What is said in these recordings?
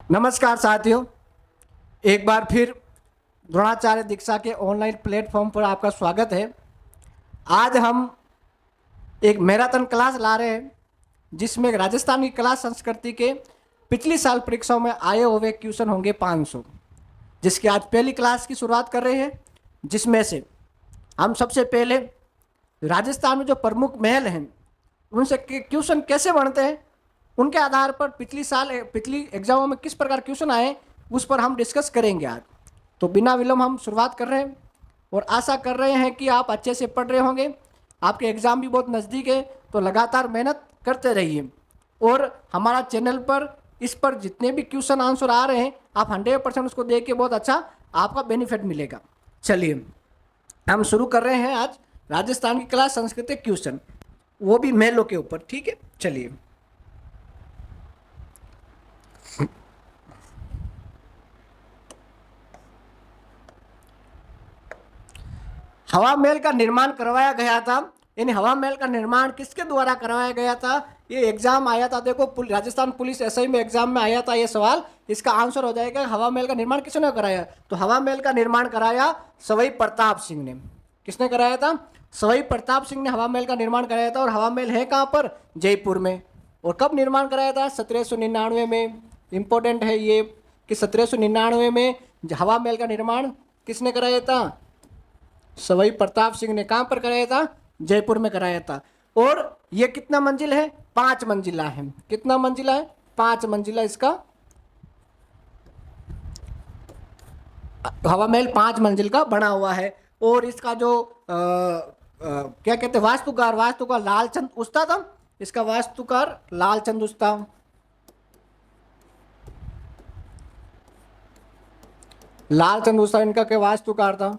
नमस्कार साथियों, एक बार फिर द्रोणाचार्य दीक्षा के ऑनलाइन प्लेटफॉर्म पर आपका स्वागत है। आज हम एक मैराथन क्लास ला रहे हैं जिसमें राजस्थान की कला संस्कृति के पिछली साल परीक्षाओं में आए हुए क्वेश्चन होंगे 500, जिसकी आज पहली क्लास की शुरुआत कर रहे हैं। जिसमें से हम सबसे पहले राजस्थान में जो प्रमुख महल हैं उनसे क्वेश्चन कैसे बनते हैं, उनके आधार पर पिछली एग्जामों में किस प्रकार क्वेश्चन आए उस पर हम डिस्कस करेंगे आज। तो बिना विलंब हम शुरुआत कर रहे हैं और आशा कर रहे हैं कि आप अच्छे से पढ़ रहे होंगे। आपके एग्ज़ाम भी बहुत नज़दीक है, तो लगातार मेहनत करते रहिए। और हमारा चैनल पर इस पर जितने भी क्वेश्चन आंसर आ रहे हैं आप 100% उसको देख के बहुत अच्छा आपका बेनिफिट मिलेगा। चलिए हम शुरू कर रहे हैं आज राजस्थान की कला संस्कृति क्वेश्चन, वो भी महलों के ऊपर। ठीक है, चलिए। हवा महल का निर्माण करवाया गया था। यानी हवा महल का निर्माण किसके द्वारा करवाया गया था, ये एग्जाम आया था। देखो राजस्थान पुलिस एसआई में एग्जाम में आया था ये सवाल। इसका आंसर हो जाएगा हवा महल का निर्माण किसने कराया। तो हवा महल का निर्माण कराया सवाई प्रताप सिंह ने। किसने कराया था? सवाई प्रताप सिंह ने हवा महल का निर्माण कराया था। और हवा महल है कहाँ पर? जयपुर में। और कब निर्माण कराया था? 1799 में। इंपॉर्टेंट है ये कि 1799 में हवा महल का निर्माण किसने कराया था? सवाई प्रताप सिंह ने। कहां पर कराया था? जयपुर में कराया था। और ये कितना मंजिल है? 5 मंजिला है। कितना मंजिला है? 5 मंजिला इसका हवा महल 5 मंजिल का बना हुआ है। और इसका जो क्या कहते हैं, वास्तुकार लालचंद उस्ता था। इसका वास्तुकार लालचंद उस्ता। लालचंद उस्ता इनका क्या वास्तुकार था।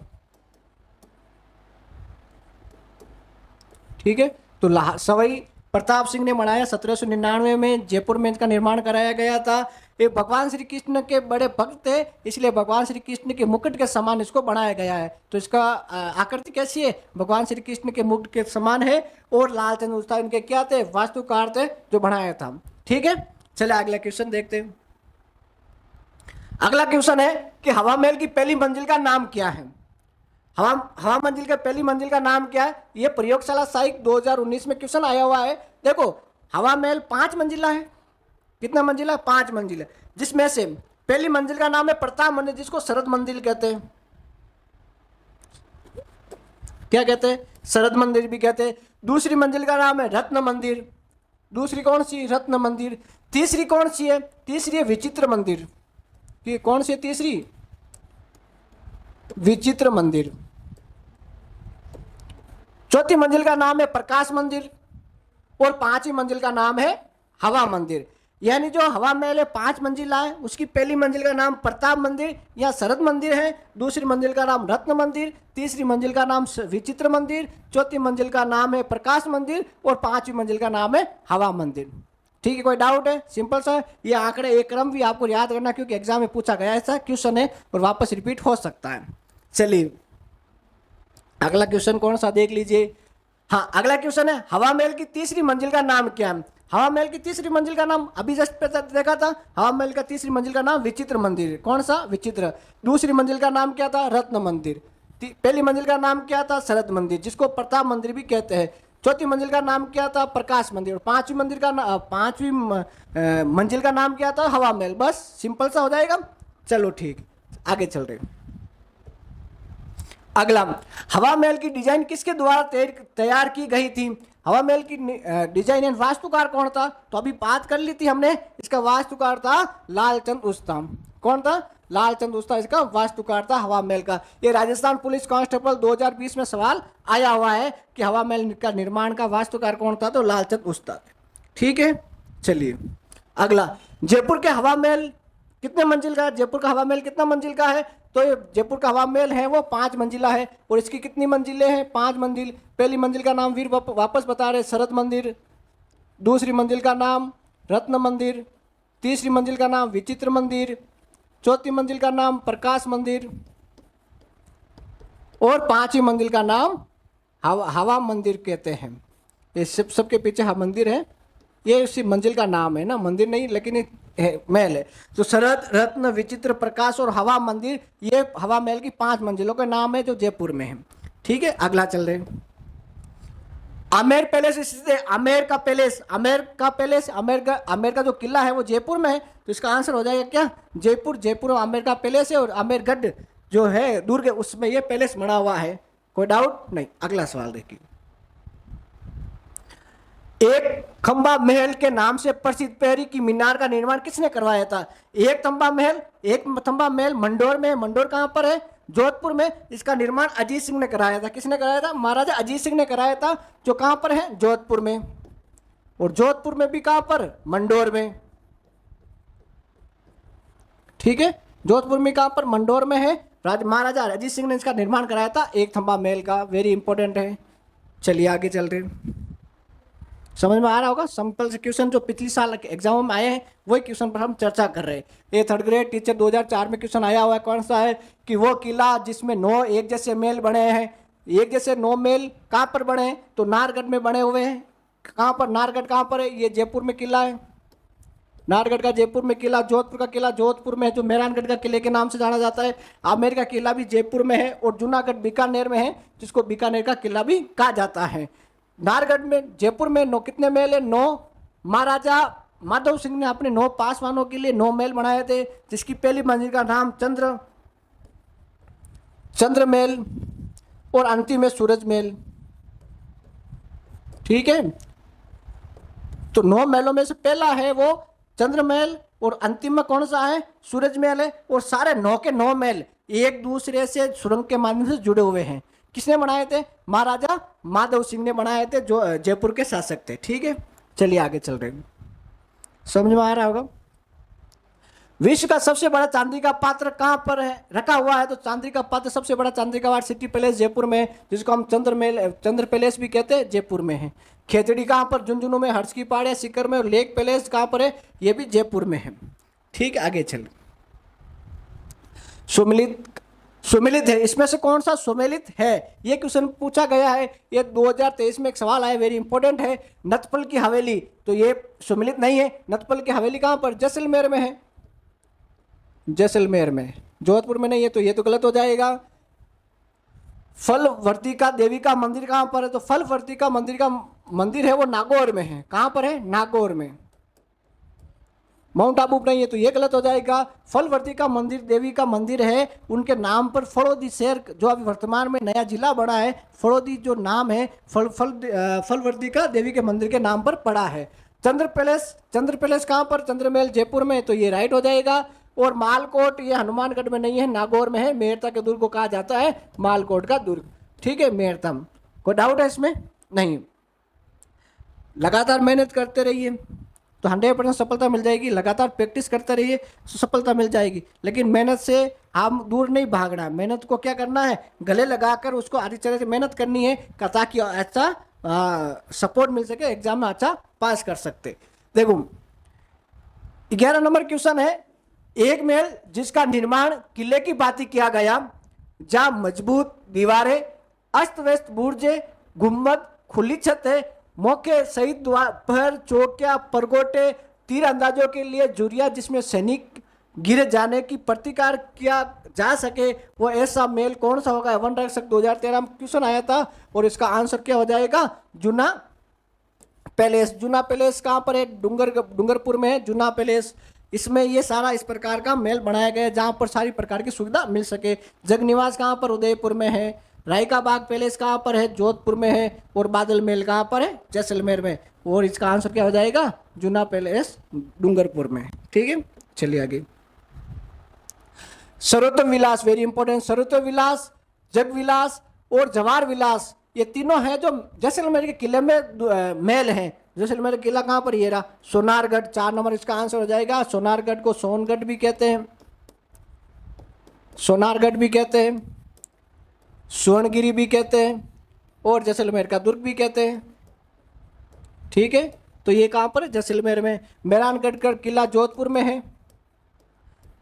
ठीक है, तो सवाई प्रताप सिंह ने बनाया 1799 में। जयपुर में इसका निर्माण कराया गया था। ये भगवान श्री कृष्ण के बड़े भक्त थे, इसलिए भगवान श्री कृष्ण के मुकुट के समान इसको बनाया गया है। तो इसका आकृति कैसी है? भगवान श्री कृष्ण के मुकुट के समान है। और लालचंद उस्ताद इनके क्या थे? वास्तुकार थे जो बनाया था। ठीक है, चले अगला क्वेश्चन देखते हैं। अगला क्वेश्चन है कि हवा महल की पहली मंजिल का नाम क्या है। हवा मंजिल का पहली मंजिल का नाम क्या है? ये प्रयोगशाला साइक 2019 में क्वेश्चन आया हुआ है। देखो हवा महल 5 मंजिला है। कितना मंजिला? 5 मंजिल है। जिसमें से पहली मंजिल का नाम है प्रताप मंदिर, जिसको शरद मंदिर कहते हैं। क्या कहते हैं? शरद मंदिर भी कहते हैं। दूसरी मंजिल का नाम है रत्न मंदिर। दूसरी कौन सी? रत्न मंदिर। तीसरी कौन सी है? तीसरी है विचित्र मंदिर। ये कौन सी है तीसरी? विचित्र मंदिर। चौथी मंजिल का नाम है प्रकाश मंदिर। और 5वीं मंजिल का नाम है हवा मंदिर। यानी जो हवा महल है 5 मंजिला है, उसकी पहली मंजिल का नाम प्रताप मंदिर या शरद मंदिर है। दूसरी मंजिल का नाम रत्न मंदिर। तीसरी मंजिल का नाम विचित्र मंदिर। चौथी मंजिल का नाम है प्रकाश मंदिर। और 5वीं मंजिल का नाम है हवा मंदिर। ठीक है, कोई डाउट है? सिंपल सा। ये आंकड़े एक क्रम भी आपको याद करना, क्योंकि एग्जाम में पूछा गया ऐसा क्वेश्चन है और वापस रिपीट हो सकता है। चलिए अगला क्वेश्चन कौन सा देख लीजिए। हाँ, अगला क्वेश्चन है हवा महल की तीसरी मंजिल का नाम क्या है। हवा महल की तीसरी मंजिल का नाम अभी जस्ट देखा था। हवा महल का तीसरी मंजिल का नाम विचित्र मंदिर। कौन सा? विचित्र। दूसरी मंजिल का नाम क्या था? रत्न मंदिर। पहली मंजिल का नाम क्या था? शरद मंदिर, जिसको प्रताप मंदिर भी कहते हैं। चौथी मंजिल का नाम क्या था? प्रकाश मंदिर। और 5वीं मंजिल का नाम क्या था? हवा महल। बस सिंपल सा हो जाएगा। चलो ठीक, आगे चल रहे। अगला, हवा महल की डिजाइन किसके द्वारा तैयार की गई थी। हवा महल की डिजाइन एंड वास्तुकार कौन था? तो अभी बात कर ली थी हमने। इसका वास्तुकार था लालचंद उस्ता। कौन था? लालचंद उस्ता इसका वास्तुकार था हवा महल का। ये राजस्थान पुलिस कांस्टेबल 2020 में सवाल आया हुआ है कि हवा महल का निर्माण का वास्तुकार कौन था। तो लालचंद उस्ता। ठीक है, चलिए अगला, जयपुर के हवा महल कितने मंजिल का है? जयपुर का हवा महल कितना मंजिल का है? तो ये जयपुर का हवा महल है वो 5 मंजिला है। और इसकी कितनी मंजिलें हैं? 5 मंजिल। पहली मंजिल का नाम वीर वापस बता रहे शरद मंदिर। दूसरी मंजिल का नाम रत्न मंदिर। तीसरी मंजिल का नाम विचित्र मंदिर। चौथी मंजिल का नाम प्रकाश मंदिर। और 5वीं मंजिल का नाम हवा मंदिर कहते हैं। ये सबके पीछे मंदिर है। ये उसी मंजिल का नाम है ना, मंदिर नहीं लेकिन महल है। तो शरद, रत्न, विचित्र, प्रकाश और हवा मंदिर, ये हवा महल की 5 मंजिलों के नाम है जो जयपुर में है। ठीक है, अगला चल रहे हैं। आमेर पैलेस स्थित है, आमेर का पैलेस, आमेर का पैलेस, आमेर का जो किला है वो जयपुर में है। तो इसका आंसर हो जाएगा क्या, जयपुर। जयपुर में आमेर का पैलेस है और आमेरगढ़ जो है दुर्ग है उसमें ये पैलेस बना हुआ है, कोई डाउट नहीं। अगला सवाल देखिए। एक खंबा महल के नाम से प्रसिद्ध पहरी की मीनार का निर्माण किसने करवाया था? एक खंबा महल मंडोर में, मंडोर कहां पर है, जोधपुर में। इसका निर्माण अजीत सिंह ने कराया था। किसने कराया था? महाराजा अजीत सिंह ने कराया था, जो कहां पर है, जोधपुर में। और जोधपुर में भी कहां पर, मंडोर में। ठीक है, जोधपुर में कहां पर, मंडोर में है। महाराजा अजीत सिंह ने इसका निर्माण कराया था, एक खंबा महल का। वेरी इंपॉर्टेंट है। चलिए आगे चल रहे हैं। समझ में आ रहा होगा, सिंपल से क्वेश्चन जो पिछले साल के एग्जाम में आए हैं वही क्वेश्चन पर हम चर्चा कर रहे हैं। ये 3rd ग्रेड टीचर 2004 में क्वेश्चन आया हुआ है। कौन सा है कि वो किला जिसमें 9 एक जैसे महल बने हैं, एक जैसे 9 महल कहाँ पर बने हैं, तो नाहरगढ़ में बने हुए हैं। कहाँ पर, नाहरगढ़ कहाँ पर है, ये जयपुर में किला है, नाहरगढ़ का जयपुर में किला। जोधपुर का किला जोधपुर में है, जो मेहरानगढ़ का किले के नाम से जाना जाता है। आमेर का किला भी जयपुर में है और जूनागढ़ बीकानेर में है, जिसको बीकानेर का किला भी कहा जाता है। नाहरगढ़ में, जयपुर में 9 कितने महल है, 9। महाराजा माधव सिंह ने अपने 9 पासवानों के लिए 9 महल बनाए थे, जिसकी पहली मंजिल का नाम चंद्र महल और अंतिम है सूरज महल। ठीक है, तो 9 महलों में से पहला है वो चंद्र महल और अंतिम में कौन सा है, सूरज महल है। और सारे 9 के 9 महल एक दूसरे से सुरंग के माध्यम से जुड़े हुए हैं। किसने बनाए थे? महाराजा माधव सिंह ने बनाए थे, जो जयपुर के शासक थे। ठीक है, चलिए आगे चल रहे हैं। समझ में आ रहा होगा। विश्व का सबसे बड़ा चांदी का पात्र कहां पर है, रखा हुआ है? तो चांदी का पात्र सबसे बड़ा चांदी का पात्र सिटी पैलेस जयपुर में, जिसको हम चंद्र पैलेस भी कहते हैं, जयपुर में है। खेतड़ी कहां पर? झुंझुनू में, हर्ष की पहाड़ी सीकर में। और लेक पैलेस कहां पर है? ये भी जयपुर में है। ठीक, आगे चल। सुमेलित है, इसमें से कौन सा सुमेलित है? ये क्वेश्चन पूछा गया है, ये 2023 में एक सवाल आया, वेरी इंपॉर्टेंट है। नतपल की हवेली, तो ये सुमेलित नहीं है। नतपल की हवेली कहां पर? जैसलमेर में है, जैसलमेर में, जोधपुर में नहीं है, तो ये तो गलत हो जाएगा। फलवर्तिका देवी का मंदिर कहां पर है? तो फलवर्तिका मंदिर है वो नागौर में है। कहां पर है? नागौर में। माउंट आबू नहीं है, तो ये गलत हो जाएगा। फलवर्तिका मंदिर देवी का मंदिर है, उनके नाम पर फड़ौदी शहर जो अभी वर्तमान में नया जिला बना है, फड़ौदी जो नाम है फलवर्तिका देवी के मंदिर के नाम पर पड़ा है। चंद्र पैलेस कहाँ पर? चंद्रमहल जयपुर में, तो ये राइट हो जाएगा। और मालकोट ये हनुमानगढ़ में नहीं है, नागौर में है। मेहरता के दुर्ग को कहा जाता है मालकोट का दुर्ग। ठीक है, मेहरता। कोई डाउट है इसमें? नहीं। लगातार मेहनत करते रहिए तो 100% सफलता मिल जाएगी। लगातार प्रैक्टिस करते रहिए तो सफलता मिल जाएगी। लेकिन मेहनत से हम दूर नहीं भागना, मेहनत को क्या करना है, गले लगाकर उसको अच्छी तरह से मेहनत करनी है, ताकि अच्छा सपोर्ट मिल सके, एग्जाम में अच्छा पास कर सकते। देखो 11 नंबर क्वेश्चन है, एक महल जिसका निर्माण किले की भांति किया गया, जहां मजबूत दीवारें, अस्त व्यस्त बुर्जे, गुम्बद, खुली छत है, मौके सहित द्वार, चौकिया, परगोटे, तीर अंदाजों के लिए जुरिया जिसमें सैनिक गिर जाने की प्रतिकार किया जा सके, वो ऐसा मेल कौन सा होगा? 2013 में क्वेश्चन आया था और इसका आंसर क्या हो जाएगा? जूना पैलेस। जूना पैलेस कहाँ पर है? डूंगरपुर में है जूना पैलेस। इसमें ये सारा इस प्रकार का महल बनाया गया है जहाँ पर सारी प्रकार की सुविधा मिल सके। जगनिवास कहाँ पर? उदयपुर में है। राय का बाग पैलेस कहाँ पर है? जोधपुर में है। और बादल महल कहाँ पर है? जैसलमेर में। और इसका आंसर क्या हो जाएगा? जूना पैलेस डूंगरपुर में। ठीक है, चलिए आगे। सर्वोत्तम विलास, वेरी इंपॉर्टेंट। सर्वोत्तम विलास, जग विलास और जवाहर विलास, ये तीनों हैं जो जैसलमेर के किले में महल हैं। जैसलमेर किला कहाँ पर? ये रहा, सोनारगढ़। 4 नंबर इसका आंसर हो जाएगा। सोनारगढ़ को सोनगढ़ भी कहते हैं, सोनारगढ़ भी कहते हैं, स्वर्णगिरी भी कहते हैं और जैसलमेर का दुर्ग भी कहते हैं। ठीक है, तो ये कहाँ पर है? जैसलमेर में। मेहरानगढ़ का किला जोधपुर में है।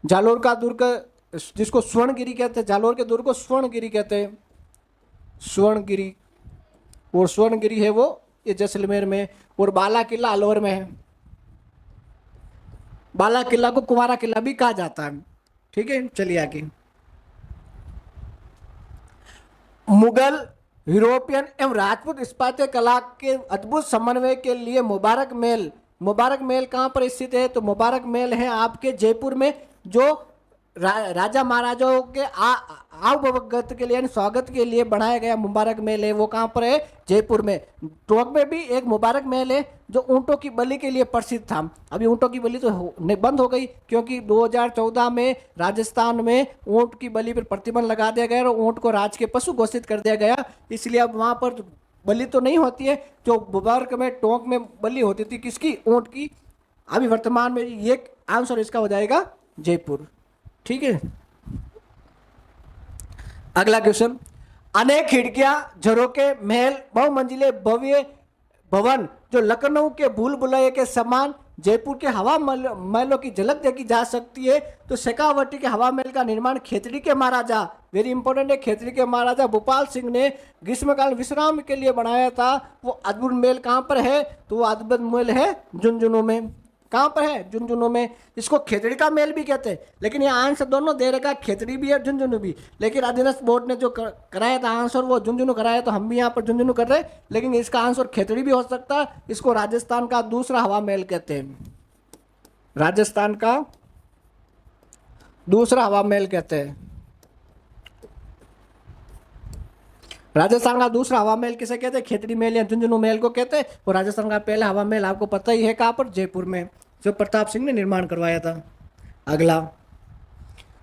जालोर का दुर्ग जिसको स्वर्णगिरी कहते हैं, जालोर के दुर्ग को स्वर्णगिरी कहते हैं, स्वर्णगिरी। और स्वर्णगिरी है वो ये जैसलमेर में, और बाला किला अलवर में है। बाला किला को कुंवारा किला भी कहा जाता है। ठीक है, चलिए आगे। मुगल, यूरोपियन एवं राजपूत स्थापत्य कला के अद्भुत समन्वय के लिए मुबारक महल कहाँ पर स्थित है? तो मुबारक महल है आपके जयपुर में, जो राजा महाराजाओं के आवभगत के लिए यानी स्वागत के लिए बनाया गया मुबारक महल है। वो कहाँ पर है? जयपुर में। टोंक में भी एक मुबारक महल है जो ऊँटों की बलि के लिए प्रसिद्ध था। अभी ऊँटों की बलि तो बंद हो गई, क्योंकि 2014 में राजस्थान में ऊँट की बलि पर प्रतिबंध लगा दिया गया और ऊँट को राज के पशु घोषित कर दिया गया, इसलिए अब वहाँ पर बलि तो नहीं होती है। जो मुबारक में टोंक में बलि होती थी किसकी? ऊँट की। अभी वर्तमान में ये आंसर इसका हो जाएगा जयपुर। ठीक है, अगला क्वेश्चन। अनेक खिड़कियां, झरोके, महल, बहुमंजिले भव्य भवन जो लखनऊ के भूल भुलैया के समान जयपुर के हवा महलों की झलक देखी जा सकती है। तो शेखावटी के हवा महल का निर्माण खेतड़ी के महाराजा, वेरी इंपॉर्टेंट है, खेतड़ी के महाराजा भूपाल सिंह ने ग्रीष्मकाल विश्राम के लिए बनाया था। वो अद्भुत महल कहाँ पर है? तो वो अद्भुत महल है झुंझुनू में। कहाँ पर है? झुंझुनू में। इसको खेतड़ी का महल भी कहते हैं, लेकिन ये आंसर दोनों दे रखा, खेतड़ी भी है झुंझुनू भी, लेकिन अधीनस्थ बोर्ड ने जो कराया था आंसर वो झुंझुनू कराया, तो हम भी यहाँ पर झुंझुनू कर रहे हैं, लेकिन इसका आंसर खेतड़ी भी हो सकता है। इसको राजस्थान का दूसरा हवा महल कहते हैं, राजस्थान का दूसरा हवा महल कहते हैं। राजस्थान का दूसरा हवा महल किसे कहते हैं? खेतड़ी महल या झुंझुनू महल को कहते हैं। और राजस्थान का पहला हवा महल आपको पता ही है कहाँ पर? जयपुर में, जो प्रताप सिंह ने निर्माण करवाया था। अगला,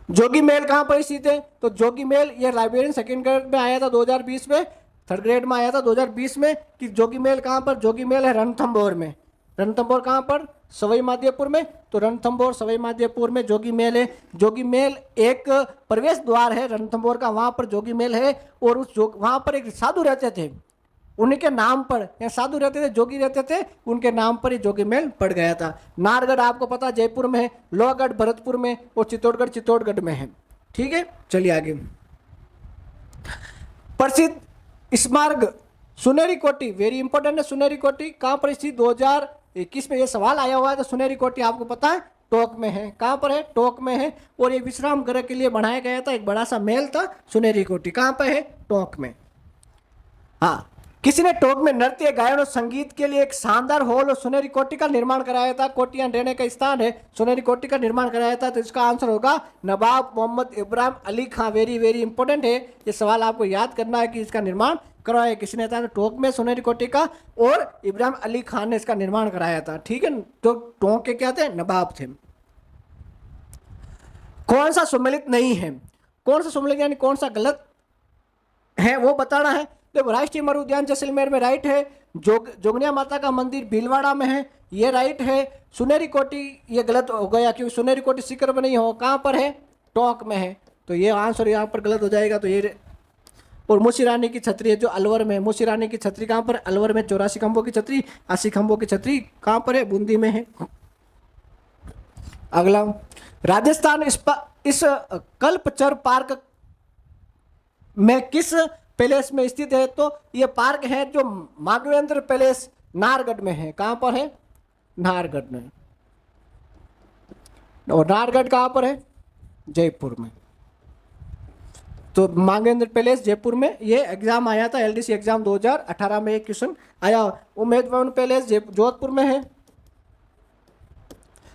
जोगी महल कहाँ पर स्थित है? तो जोगी महल ये लाइब्रेरियन सेकंड ग्रेड में आया था 2020 में, थर्ड ग्रेड में आया था 2020 में कि जोगी महल कहाँ पर? जोगी महल है रणथंभौर में। रणथंभौर कहाँ पर? सवाई माधोपुर में। तो रणथंभौर सवाई माधोपुर में जोगी महल है। जोगी महल एक प्रवेश द्वार है रणथंभौर का, वहाँ पर जोगी महल है। और वहाँ पर एक साधु रहते थे, उन्हीं के नाम पर, या साधु रहते थे, जोगी रहते थे, उनके नाम पर ही जोगी महल पड़ गया था। नाहरगढ़ आपको पता जयपुर में है, लोहगढ़ भरतपुर में, और चित्तौड़गढ़ में है। ठीक है, चलिए आगे। प्रसिद्ध स्मारक सुनेरी कोठी, वेरी इंपॉर्टेंट है। सुनेरी कोठी कहाँ पर स्थित? 2021 में ये सवाल आया हुआ है। तो सुनेरी कोठी आपको पता है टोंक में है। कहाँ पर है? टोंक में है। और ये विश्राम गृह के लिए बनाया गया था, एक बड़ा सा महल था सुनेरी कोठी। कहाँ पर है? टोंक में। हाँ, किसी ने टोंक में नृत्य, गायन और संगीत के लिए एक शानदार हॉल और सुनेरी कोठी का निर्माण कराया था। कोठियां रहने का स्थान है, सुनेरी कोठी का निर्माण कराया था। तो इसका आंसर होगा नवाब मोहम्मद इब्राहिम अली खां। वेरी वेरी इंपॉर्टेंट है, ये सवाल आपको याद करना है कि इसका निर्माण करवाया किसने था? तो टोंक में सुनेरी कोठी का, और इब्राहिम अली खान ने इसका निर्माण कराया था। ठीक है, तो टोंक के क्या थे? नवाब थे। कौन सा सम्मिलित नहीं है? कौन सा सम्मिलित यानी कौन सा गलत है वो बताना है। देखो, राष्ट्रीय मरु उद्यान जैसलमेर में राइट है। जोगनिया माता का मंदिर भीलवाड़ा में है, ये राइट है। सुनेरी कोठी ये गलत हो गया, क्योंकि सुनेरी कोठी सीकर में नहीं हो, कहाँ पर है? टोंक में है। तो ये आंसर यहाँ पर गलत हो जाएगा। तो ये, और मूसी रानी की छतरी है जो अलवर में। मूसी रानी की छतरी कहाँ पर? अलवर में। 84 खंभों की छतरी, 80 खंभों की छतरी कहाँ पर है? बूंदी में है। अगला, राजस्थान इस कल्पचर पार्क में किस पैलेस में स्थित है? तो ये पार्क है जो माघवेंद्र पैलेस नाहरगढ़ में है। कहाँ पर है? नाहरगढ़ में। और नाहरगढ़ कहाँ पर है? जयपुर में। तो माघवेंद्र पैलेस जयपुर में। ये एग्जाम आया था, एलडीसी एग्जाम 2018 में एक क्वेश्चन आया। उम्मेद भवन पैलेस जोधपुर में है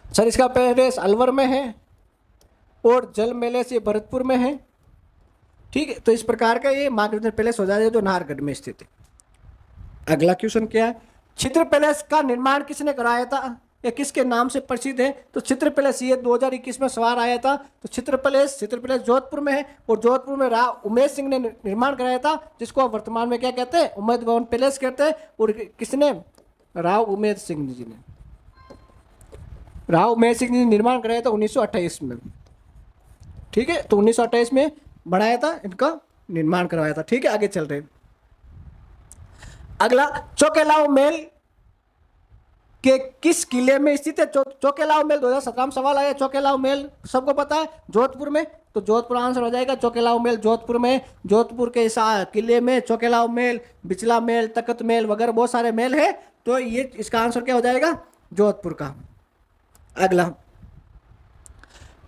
सर, इसका पैलेस अलवर में है। और जल पैलेस ये भरतपुर में है। ठीक है, तो इस प्रकार का ये माघवेंद्र पैलेस हो जाएगा जो नाहरगढ़ में स्थित है। अगला क्वेश्चन क्या है? चित्र पैलेस का निर्माण किसने कराया था? या किसके नाम से प्रसिद्ध है? तो चित्र पैलेस ये 2021 में सवाल आया था। तो चित्र पैलेस जोधपुर में है। और जोधपुर में राव उमेश सिंह ने निर्माण कराया था, जिसको वर्तमान में क्या कहते हैं? उम्मेद भवन पैलेस कहते हैं। और किसने? राव उमेश सिंह जी ने। राव उमेश सिंह ने निर्माण कराया था 1928 में। ठीक है, तो 1928 में बनाया था, इनका निर्माण करवाया था। ठीक है, आगे चल रहे हैं। अगला, चौकेलाओ महल के किस किले में स्थित है? चौकेलाओ महल 2017 में सवाल आया। चौकेलाओ महल सबको पता है जोधपुर में। तो जोधपुर आंसर हो जाएगा। चौकेलाव महल जोधपुर में, जोधपुर के इस किले में चौकेलाव महल, बिचला महल, तख्त महल वगैरह बहुत सारे महल है, तो ये इसका आंसर क्या हो जाएगा, जोधपुर का। अगला,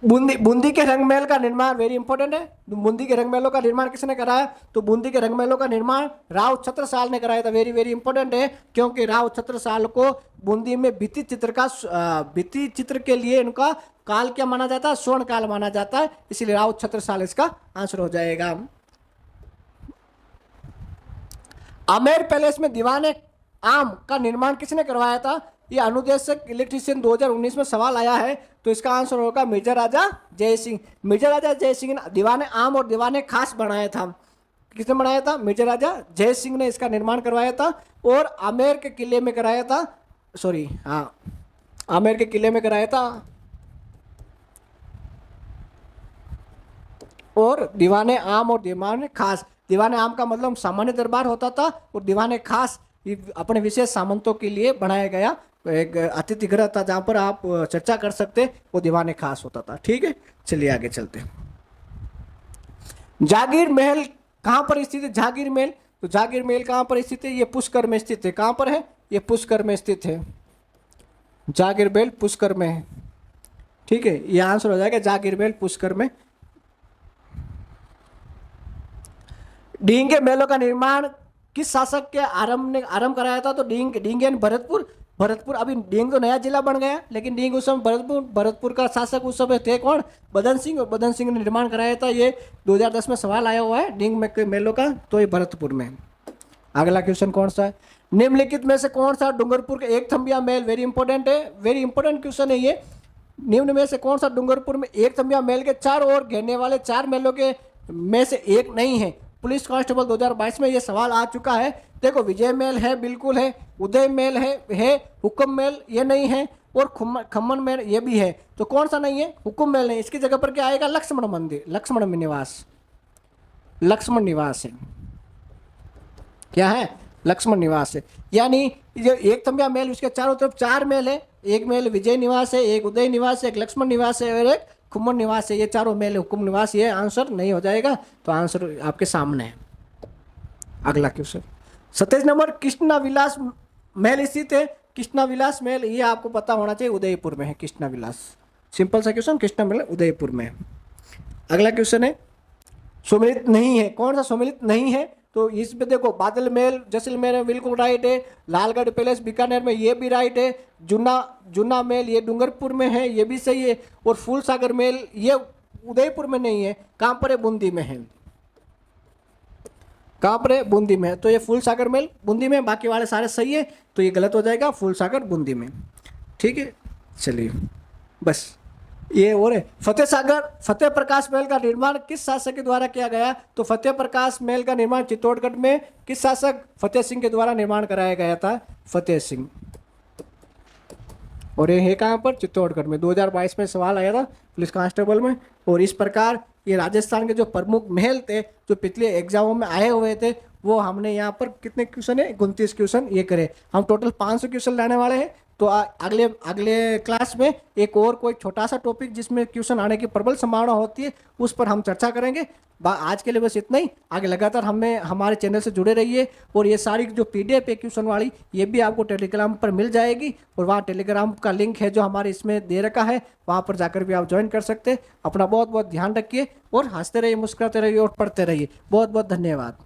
बूंदी, बूंदी के रंग महल का निर्माण वेरी इंपॉर्टेंट है। बूंदी के रंग महलों का निर्माण किसने कराया, तो बूंदी के रंग महलों का निर्माण राव छत्रसाल ने कराया था। वेरी वेरी इंपॉर्टेंट है, क्योंकि राव छत्रसाल को बूंदी में भित्ति चित्र के लिए इनका काल क्या माना जाता है, स्वर्ण काल माना जाता है, इसलिए राव छत्रसाल इसका आंसर हो जाएगा। आमेर पैलेस में दीवाने आम का निर्माण किसने करवाया था, ये अनुदेशक इलेक्ट्रीशियन 2019 में सवाल आया है, तो इसका आंसर होगा मिर्जा राजा जय सिंह। मिर्जा राजा जय सिंह ने दीवाने आम और दीवाने खास बनाया था। किसने बनाया था, मिर्जा राजा जय सिंह ने इसका निर्माण करवाया था, और आमेर के किले में कराया था, सॉरी हाँ, आमेर के किले में कराया था। और दीवाने आम और दीवाने खास, दीवाने आम का मतलब सामान्य दरबार होता था, और दीवाने खास अपने विशेष सामंतों के लिए बनाया गया एक अतिथि गृह था, जहां पर आप चर्चा कर सकते, वो दीवाने खास होता था। ठीक है, चलिए आगे चलते हैं। जागीर महल कहां पर स्थित है, जागीर महल, तो जागीर महल कहां पर स्थित है, ये पुष्कर में स्थित है। कहां पर है, ये पुष्कर में स्थित है, जागीर महल पुष्कर में है। ठीक है, ये आंसर हो जाएगा जागीर महल पुष्कर में। डींगे महलों का निर्माण किस शासक के आरंभ कराया था, तो डींग यानी भरतपुर अभी डींग तो नया जिला बन गया, लेकिन डींग उस समय भरतपुर का शासक उस समय थे कौन, बदन सिंह, और बदन सिंह ने निर्माण कराया था। ये 2010 में सवाल आया हुआ है डींग मेलों का, तो ये भरतपुर में। अगला क्वेश्चन कौन सा है, निम्नलिखित में से कौन सा डूंगरपुर के एक थंबिया महल, वेरी इंपॉर्टेंट है, वेरी इंपॉर्टेंट क्वेश्चन है ये। निम्न में से कौन सा डूंगरपुर में एक थंबिया महल के चारों ओर घेरने वाले 4 महलों के में से एक नहीं है। पुलिस कांस्टेबल 2022 में ये सवाल आ चुका है। देखो, विजय महल है, बिल्कुल है, उदय महल है, हुक्म महल ये नहीं है, और खम्मन महल ये भी है, तो कौन सा नहीं है, हुक्म महल नहीं। इसकी जगह पर क्या आएगा, लक्ष्मण मंदिर, लक्ष्मण निवास, लक्ष्मण निवास है, क्या है, लक्ष्मण निवास है। यानी जो एक थंबिया महल, उसके चारों तरफ 4 महल है, एक महल विजय निवास है, एक उदय निवास है, एक लक्ष्मण निवास है, और एक खुम्मन निवास है। ये चारों महल हुक्म निवास, ये आंसर नहीं हो जाएगा, तो आंसर आपके सामने है। अगला क्वेश्चन, 27 नंबर, कृष्णा विलास महल स्थित है। कृष्णा विलास महल ये आपको पता होना चाहिए, उदयपुर में है कृष्णा विलास। सिंपल सा क्वेश्चन, कृष्णा महल उदयपुर में है। अगला क्वेश्चन है, सुमिलित नहीं है, कौन सा सुमिलित नहीं है, तो इसमें देखो, बादल महल जैसलमेर में बिल्कुल राइट है, लालगढ़ पैलेस बीकानेर में ये भी राइट है, जुन्ना महल ये डूंगरपुर में है, ये भी सही है, और फूलसागर महल ये उदयपुर में नहीं है, कहाँ पर है, बूंदी में है, कहाँ पर है, बूंदी में है, तो ये फूलसागर महल बूंदी में, बाकी वाले सारे सही है, तो ये गलत हो जाएगा, फूलसागर बूंदी में। ठीक है, चलिए बस ये और है। फतेह प्रकाश महल का निर्माण किस शासक के द्वारा किया गया, तो फतेह प्रकाश महल का निर्माण चित्तौड़गढ़ में किस शासक, फतेह सिंह के द्वारा निर्माण कराया गया था, फतेह सिंह। और ये है कहाँ पर, चित्तौड़गढ़ में। 2022 में सवाल आया था पुलिस कांस्टेबल में। और इस प्रकार ये राजस्थान के जो प्रमुख महल थे जो पिछले एग्जामों में आए हुए थे, वो हमने यहाँ पर कितने क्वेश्चन है, 29 क्वेश्चन ये करे। हम टोटल 500 क्वेश्चन लाने वाले हैं। तो अगले क्लास में एक और कोई छोटा सा टॉपिक जिसमें क्वेश्चन आने की प्रबल संभावना होती है, उस पर हम चर्चा करेंगे। आज के लिए बस इतना ही। आगे लगातार हमारे चैनल से जुड़े रहिए। और ये सारी जो PDF है क्वेश्चन वाली, ये भी आपको टेलीग्राम पर मिल जाएगी। और वहाँ टेलीग्राम का लिंक है जो हमारे इसमें दे रखा है, वहाँ पर जाकर भी आप ज्वाइन कर सकते हैं। अपना बहुत बहुत ध्यान रखिए और हंसते रहिए, मुस्कुराते रहिए और पढ़ते रहिए। बहुत बहुत धन्यवाद।